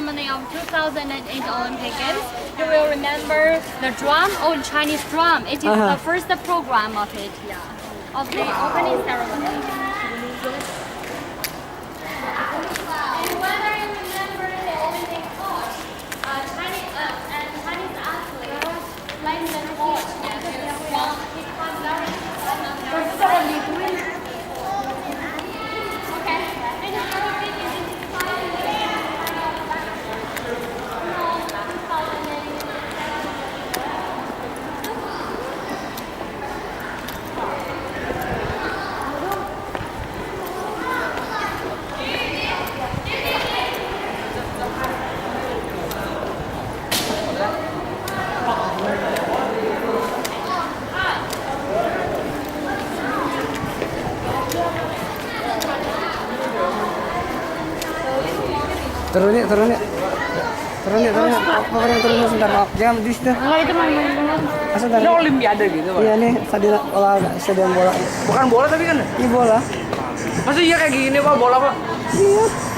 ceremony of 2008 Olympic Games, you will remember the drum, old Chinese drum. It is the first program of it, of the opening ceremony. And whether you remember the Olympic torch, Chinese athletes flying the torch, from his popularity. Turun yuk. Pokoknya turun sebentar. Jangan di situ. Enggak, itu main-main. Ini olimpiade gitu, Pak. Iya nih, stadion bola. Bukan bola tapi kan? Ini bola. Masa iya kayak gini, Pak, bola, Pak? Iya.